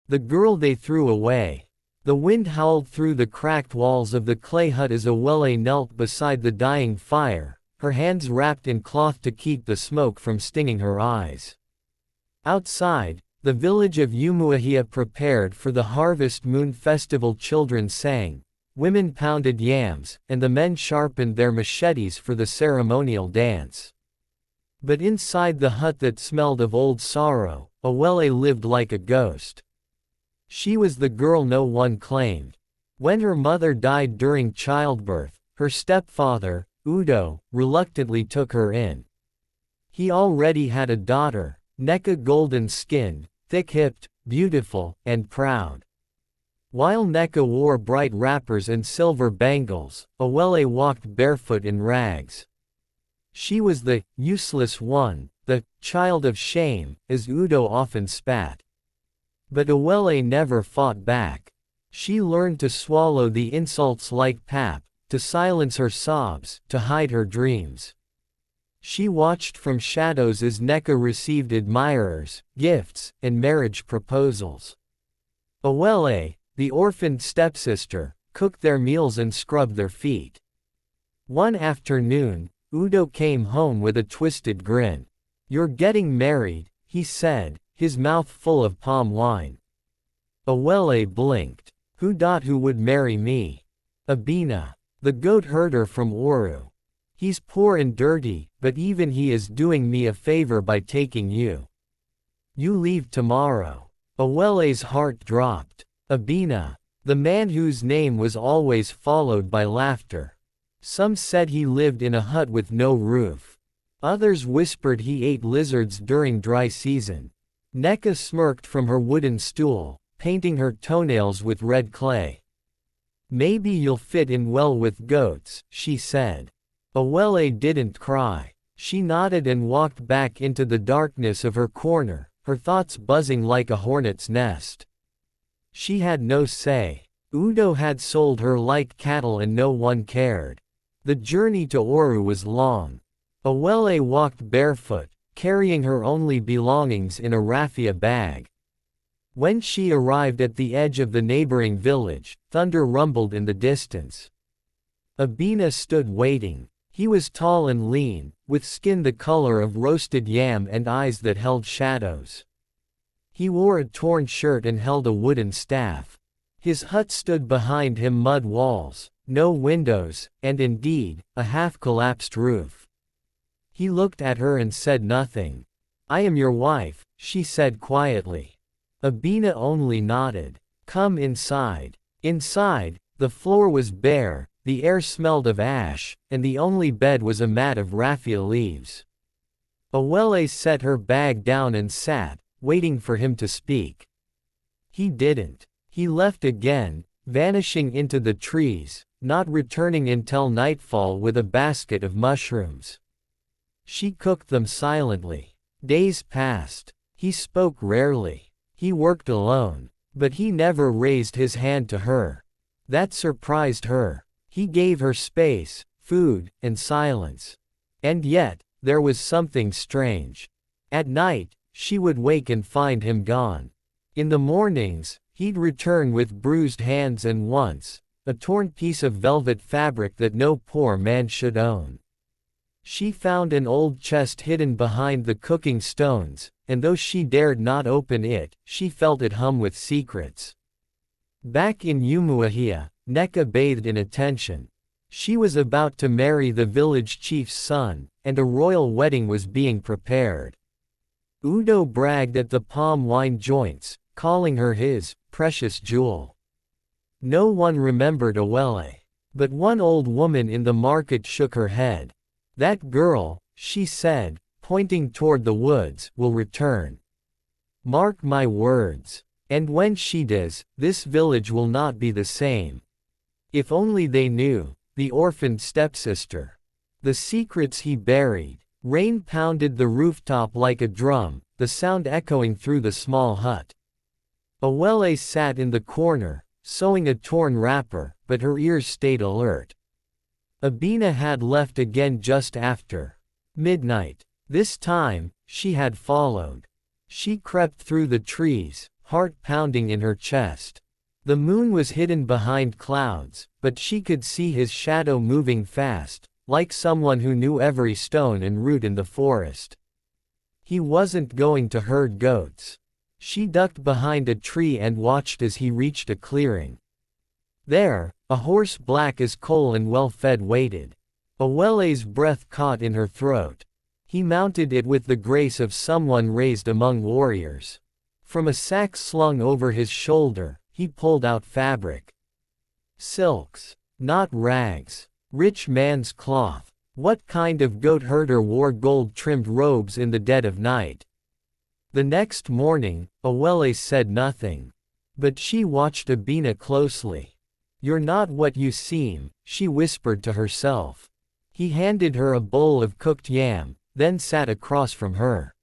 The girl they threw away. The wind howled through the cracked walls of the clay hut as Awele knelt beside the dying fire, her hands wrapped in cloth to keep the smoke from stinging her eyes. Outside, the village of Umuahia prepared for the harvest moon festival. Children sang, women pounded yams, and the men sharpened their machetes for the ceremonial dance. But inside the hut that smelled of old sorrow, Awele lived like a ghost. She was the girl no one claimed. When her mother died during childbirth, her stepfather, Udo, reluctantly took her in. He already had a daughter, Nneka, golden-skinned, thick-hipped, beautiful, and proud. While Nneka wore bright wrappers and silver bangles, Awele walked barefoot in rags. She was the useless one, the child of shame, as Udo often spat. But Awele never fought back. She learned to swallow the insults like pap, to silence her sobs, to hide her dreams. She watched from shadows as Nneka received admirers, gifts, and marriage proposals. Awele, the orphaned stepsister, cooked their meals and scrubbed their feet. One afternoon, Udo came home with a twisted grin. "You're getting married," he said, his mouth full of palm wine. Awele blinked. Who would marry me? Abina, the goat herder from Oru. He's poor and dirty, but even he is doing me a favor by taking you. You leave tomorrow. Awele's heart dropped. Abina, the man whose name was always followed by laughter. Some said he lived in a hut with no roof. Others whispered he ate lizards during dry season. Nneka smirked from her wooden stool, painting her toenails with red clay. "Maybe you'll fit in well with goats," she said. Awele didn't cry. She nodded and walked back into the darkness of her corner, her thoughts buzzing like a hornet's nest. She had no say. Udo had sold her like cattle and no one cared. The journey to Oru was long. Awele walked barefoot, carrying her only belongings in a raffia bag. When she arrived at the edge of the neighboring village, thunder rumbled in the distance. Abina stood waiting. He was tall and lean, with skin the color of roasted yam and eyes that held shadows. He wore a torn shirt and held a wooden staff. His hut stood behind him, mud walls, no windows, and indeed, a half-collapsed roof. He looked at her and said nothing. "I am your wife," she said quietly. Abina only nodded. "Come inside." Inside, the floor was bare, the air smelled of ash, and the only bed was a mat of raffia leaves. Awele set her bag down and sat, waiting for him to speak. He didn't. He left again, vanishing into the trees, not returning until nightfall with a basket of mushrooms. She cooked them silently. Days passed. He spoke rarely. He worked alone. But he never raised his hand to her. That surprised her. He gave her space, food, and silence. And yet, there was something strange. At night, she would wake and find him gone. In the mornings, he'd return with bruised hands and once, a torn piece of velvet fabric that no poor man should own. She found an old chest hidden behind the cooking stones, and though she dared not open it, she felt it hum with secrets. Back in Umuahia, Nneka bathed in attention. She was about to marry the village chief's son, and a royal wedding was being prepared. Udo bragged at the palm wine joints, calling her his precious jewel. No one remembered Awele. But one old woman in the market shook her head. "That girl," she said, pointing toward the woods, "will return. Mark my words. And when she does, this village will not be the same." If only they knew, the orphaned stepsister. The secrets he buried. Rain pounded the rooftop like a drum, the sound echoing through the small hut. Awele sat in the corner, sewing a torn wrapper, but her ears stayed alert. Abina had left again just after midnight. This time, she had followed. She crept through the trees, heart pounding in her chest. The moon was hidden behind clouds, but she could see his shadow moving fast, like someone who knew every stone and root in the forest. He wasn't going to herd goats. She ducked behind a tree and watched as he reached a clearing. There, a horse black as coal and well-fed waited. Awele's breath caught in her throat. He mounted it with the grace of someone raised among warriors. From a sack slung over his shoulder, he pulled out fabric. Silks. Not rags. Rich man's cloth. What kind of goat herder wore gold-trimmed robes in the dead of night? The next morning, Awele said nothing. But she watched Abina closely. "You're not what you seem," she whispered to herself. He handed her a bowl of cooked yam, then sat across from her.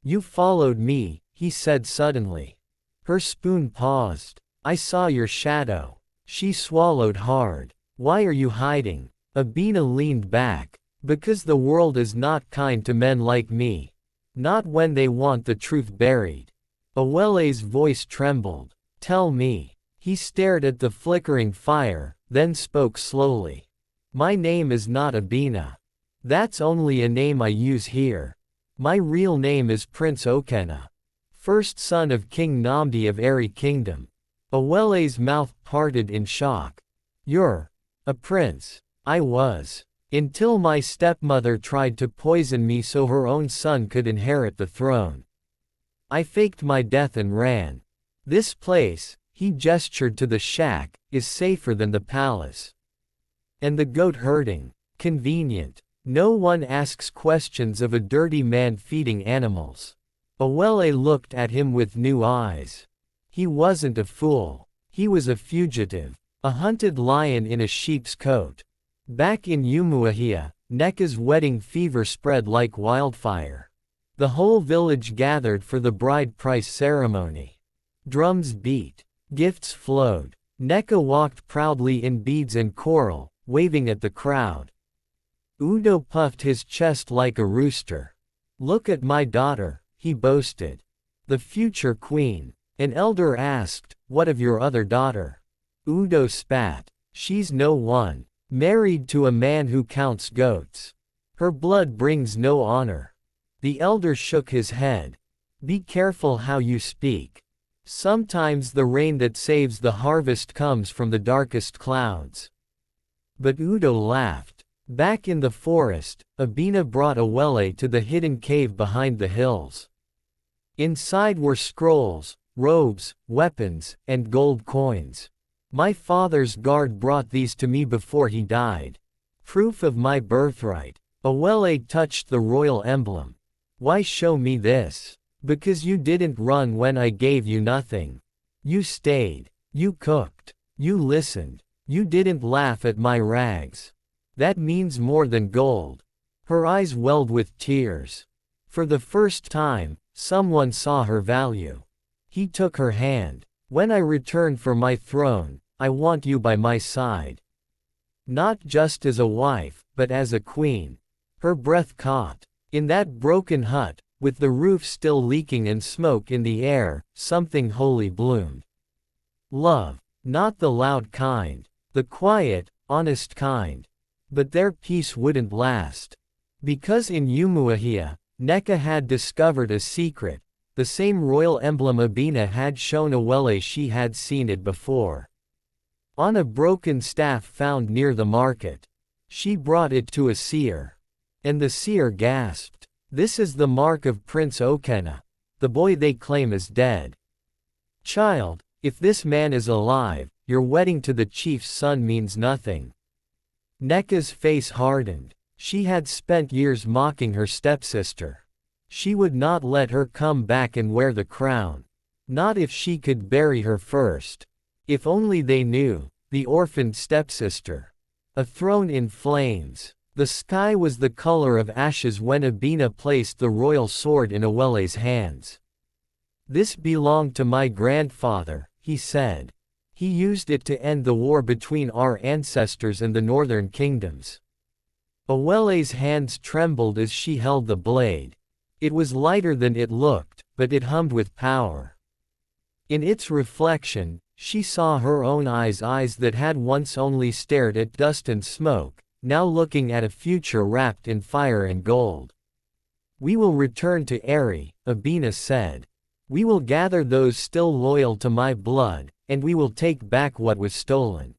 "You followed me," he said suddenly. Her spoon paused. "I saw your shadow." She swallowed hard. "Why are you hiding?" Abina leaned back. "Because the world is not kind to men like me. Not when they want the truth buried." Awele's voice trembled. "Tell me." He stared at the flickering fire, then spoke slowly. "My name is not Abina. That's only a name I use here. My real name is Prince Okena, first son of King Namdi of Eri Kingdom." Awele's mouth parted in shock. "You're a prince." "I was. Until my stepmother tried to poison me so her own son could inherit the throne. I faked my death and ran. This place," he gestured to the shack, "is safer than the palace. And the goat herding. Convenient. No one asks questions of a dirty man feeding animals." Awele looked at him with new eyes. He wasn't a fool. He was a fugitive. A hunted lion in a sheep's coat. Back in Umuahia, Neka's wedding fever spread like wildfire. The whole village gathered for the bride price ceremony. Drums beat. Gifts flowed. Neka walked proudly in beads and coral, waving at the crowd. Udo puffed his chest like a rooster. "Look at my daughter," he boasted. "The future queen." An elder asked, "What of your other daughter?" Udo spat. "She's no one. Married to a man who counts goats. Her blood brings no honor." The elder shook his head. "Be careful how you speak. Sometimes the rain that saves the harvest comes from the darkest clouds." But Udo laughed. Back in the forest, Abina brought Awele to the hidden cave behind the hills. Inside were scrolls, robes, weapons, and gold coins. "My father's guard brought these to me before he died. Proof of my birthright." Awele touched the royal emblem. "Why show me this?" "Because you didn't run when I gave you nothing. You stayed. You cooked. You listened. You didn't laugh at my rags. That means more than gold." Her eyes welled with tears. For the first time, someone saw her value. He took her hand. "When I return for my throne, I want you by my side. Not just as a wife, but as a queen." Her breath caught. In that broken hut, with the roof still leaking and smoke in the air, something holy bloomed. Love. Not the loud kind. The quiet, honest kind. But their peace wouldn't last. Because in Umuahia, Neka had discovered a secret, the same royal emblem Abina had shown Awele. She had seen it before. On a broken staff found near the market. She brought it to a seer. And the seer gasped. "This is the mark of Prince Okena. The boy they claim is dead. Child, if this man is alive, your wedding to the chief's son means nothing." Neka's face hardened. She had spent years mocking her stepsister. She would not let her come back and wear the crown. Not if she could bury her first. If only they knew, the orphaned stepsister. A throne in flames. The sky was the color of ashes when Abina placed the royal sword in Awele's hands. "This belonged to my grandfather," he said. "He used it to end the war between our ancestors and the northern kingdoms." Awele's hands trembled as she held the blade. It was lighter than it looked, but it hummed with power. In its reflection, she saw her own eyes that had once only stared at dust and smoke, now looking at a future wrapped in fire and gold. "We will return to Eri," Abina said. "We will gather those still loyal to my blood, and we will take back what was stolen.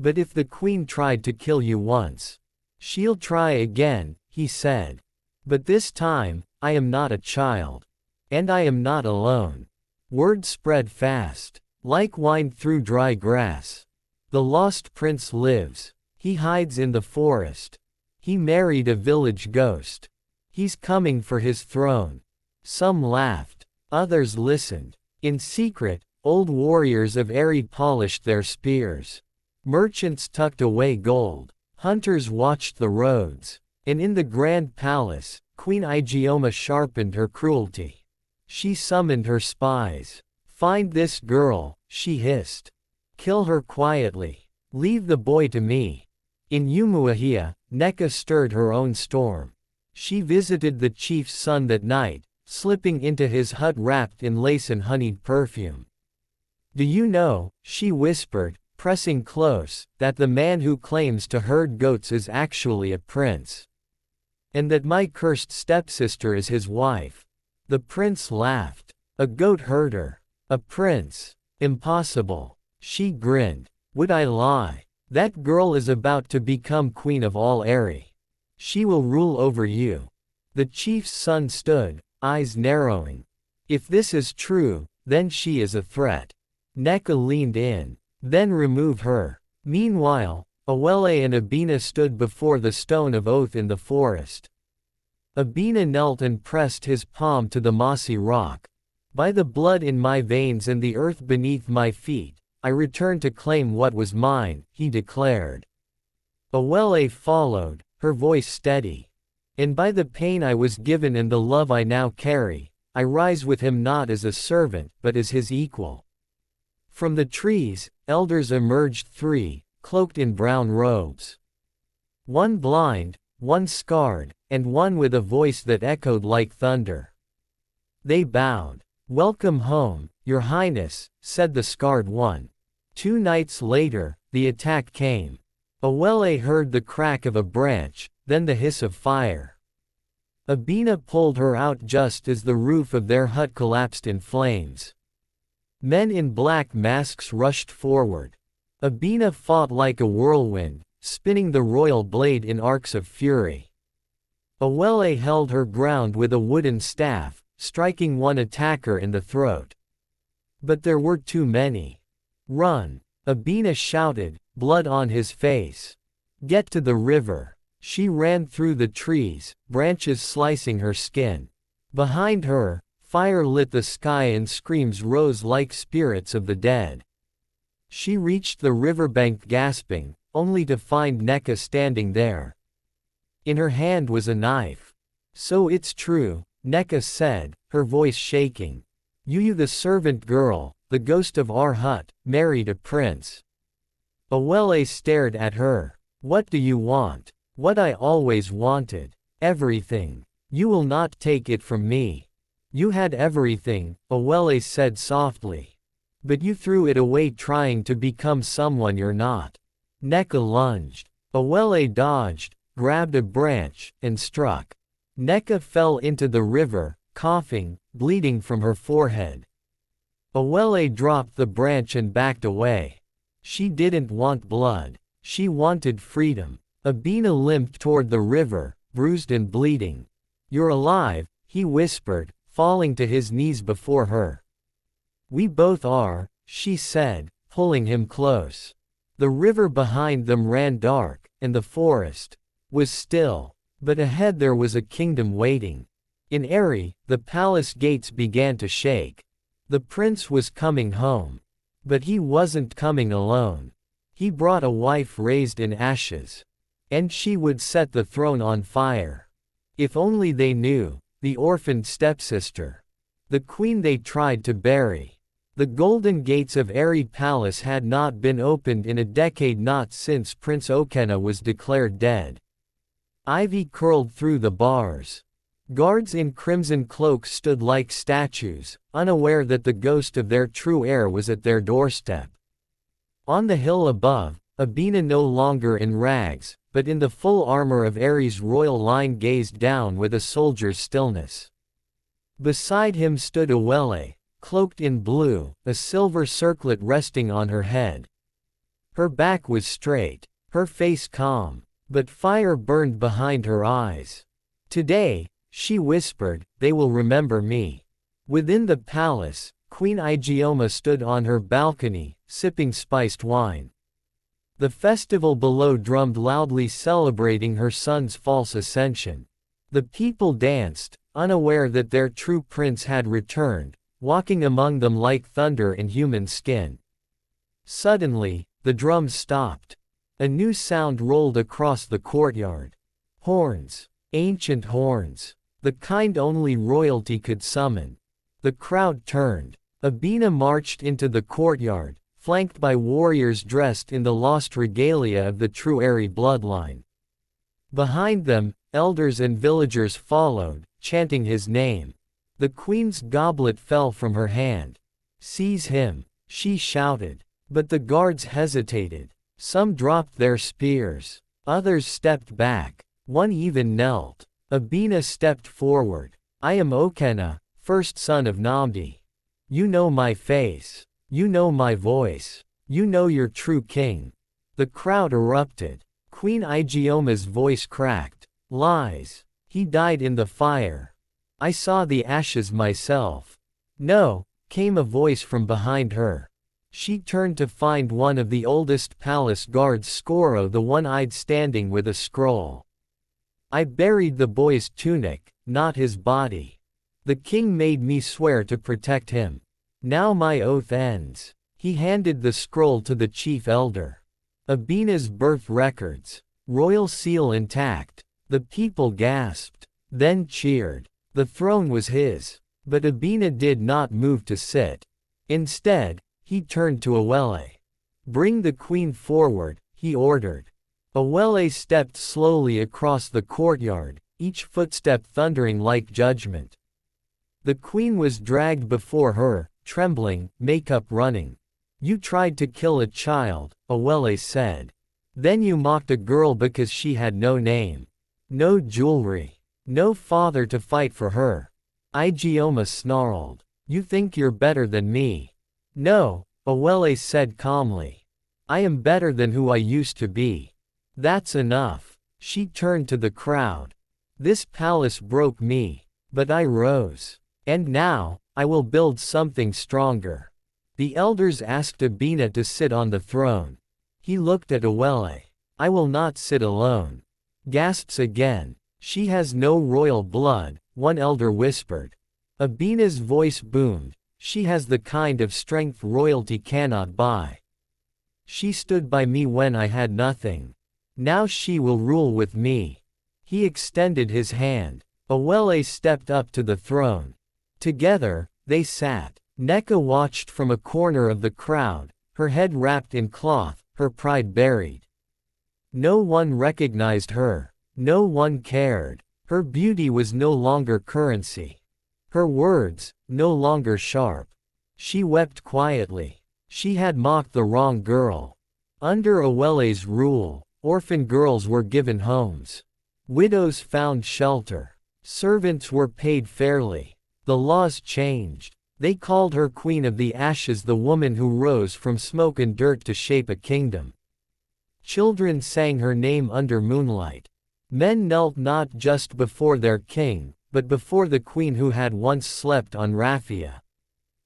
But if the queen tried to kill you once, she'll try again," he said. "But this time, I am not a child. And I am not alone." Word spread fast, like wine through dry grass. "The lost prince lives. He hides in the forest. He married a village ghost. He's coming for his throne." Some laughed. Others listened. In secret, old warriors of Eri polished their spears. Merchants tucked away gold. Hunters watched the roads. And in the grand palace, Queen Igioma sharpened her cruelty. She summoned her spies. "Find this girl," she hissed. "Kill her quietly. Leave the boy to me." In Umuahia, Neka stirred her own storm. She visited the chief's son that night, slipping into his hut wrapped in lace and honeyed perfume. "Do you know," she whispered, pressing close, "that the man who claims to herd goats is actually a prince? And that my cursed stepsister is his wife?" The prince laughed. "A goat herder? A prince? Impossible." She grinned. "Would I lie? That girl is about to become queen of all Eri. She will rule over you." The chief's son stood, eyes narrowing. "If this is true, then she is a threat." Neka leaned in. "Then remove her." Meanwhile, Awele and Abina stood before the stone of oath in the forest. Abina knelt and pressed his palm to the mossy rock. "By the blood in my veins and the earth beneath my feet, I return to claim what was mine," he declared. Awele followed, her voice steady. "And by the pain I was given and the love I now carry, I rise with him not as a servant but as his equal." From the trees, elders emerged, three, cloaked in brown robes. One blind, one scarred, and one with a voice that echoed like thunder. They bowed. "Welcome home, Your Highness," said the scarred one. 2 nights later, the attack came. Awele heard the crack of a branch, then the hiss of fire. Abina pulled her out just as the roof of their hut collapsed in flames. Men in black masks rushed forward. Abina fought like a whirlwind, spinning the royal blade in arcs of fury. Awele held her ground with a wooden staff, striking one attacker in the throat. But there were too many. "Run!" Abina shouted, blood on his face. "Get to the river." She ran through the trees, branches slicing her skin. Behind her, fire lit the sky and screams rose like spirits of the dead. She reached the riverbank gasping, only to find Neka standing there. In her hand was a knife. "So it's true," Neka said, her voice shaking. "You the servant girl, the ghost of our hut, married a prince." Awele stared at her. "What do you want?" "What I always wanted. Everything. You will not take it from me." "You had everything," Awele said softly. "But you threw it away trying to become someone you're not." Neka lunged. Awele dodged, grabbed a branch, and struck. Neka fell into the river, coughing, bleeding from her forehead. Awele dropped the branch and backed away. She didn't want blood. She wanted freedom. Abina limped toward the river, bruised and bleeding. "You're alive," he whispered, falling to his knees before her. "We both are," she said, pulling him close. The river behind them ran dark, and the forest was still. But ahead there was a kingdom waiting. In Eri, the palace gates began to shake. The prince was coming home. But he wasn't coming alone. He brought a wife raised in ashes. And she would set the throne on fire. If only they knew, the orphaned stepsister. The queen they tried to bury. The golden gates of Eri Palace had not been opened in a decade, not since Prince Okena was declared dead. Ivy curled through the bars. Guards in crimson cloaks stood like statues, unaware that the ghost of their true heir was at their doorstep. On the hill above, Abina no longer in rags, but in the full armor of Ares' royal line gazed down with a soldier's stillness. Beside him stood Awele, cloaked in blue, a silver circlet resting on her head. Her back was straight, her face calm, but fire burned behind her eyes. "Today," she whispered, "they will remember me." Within the palace, Queen Igioma stood on her balcony, sipping spiced wine. The festival below drummed loudly celebrating her son's false ascension. The people danced, unaware that their true prince had returned, walking among them like thunder in human skin. Suddenly, the drums stopped. A new sound rolled across the courtyard. Horns. Ancient horns. The kind only royalty could summon. The crowd turned. Abina marched into the courtyard, flanked by warriors dressed in the lost regalia of the true Eri bloodline. Behind them, elders and villagers followed, chanting his name. The queen's goblet fell from her hand. "Seize him," she shouted. But the guards hesitated. Some dropped their spears. Others stepped back. One even knelt. Abina stepped forward. "I am Okena, first son of Namdi. You know my face. You know my voice. You know your true king." The crowd erupted. Queen Igioma's voice cracked. "Lies. He died in the fire. I saw the ashes myself." "No," came a voice from behind her. She turned to find one of the oldest palace guards, Skoro, the one-eyed, standing with a scroll. "I buried the boy's tunic, not his body. The king made me swear to protect him. Now my oath ends." He handed the scroll to the chief elder. "Abina's birth records. Royal seal intact." The people gasped, then cheered. The throne was his. But Abina did not move to sit. Instead, he turned to Awele. "Bring the queen forward," he ordered. Awele stepped slowly across the courtyard, each footstep thundering like judgment. The queen was dragged before her, trembling, makeup running. "You tried to kill a child," Awele said. "Then you mocked a girl because she had no name. No jewelry. No father to fight for her." Igioma snarled. "You think you're better than me." "No," Awele said calmly. "I am better than who I used to be. That's enough." She turned to the crowd. "This palace broke me. But I rose. And now, I will build something stronger." The elders asked Abina to sit on the throne. He looked at Awele. "I will not sit alone." Gasps again. "She has no royal blood," one elder whispered. Abina's voice boomed. "She has the kind of strength royalty cannot buy. She stood by me when I had nothing. Now she will rule with me." He extended his hand. Awele stepped up to the throne. Together, they sat. Neka watched from a corner of the crowd, her head wrapped in cloth, her pride buried. No one recognized her. No one cared. Her beauty was no longer currency. Her words, no longer sharp. She wept quietly. She had mocked the wrong girl. Under Awele's rule, orphan girls were given homes. Widows found shelter. Servants were paid fairly. The laws changed. They called her Queen of the Ashes, the woman who rose from smoke and dirt to shape a kingdom. Children sang her name under moonlight. Men knelt not just before their king, but before the queen who had once slept on raffia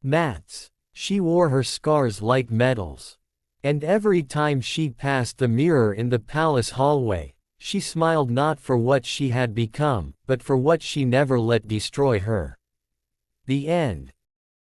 mats. She wore her scars like medals. And every time she passed the mirror in the palace hallway, she smiled not for what she had become, but for what she never let destroy her. The end.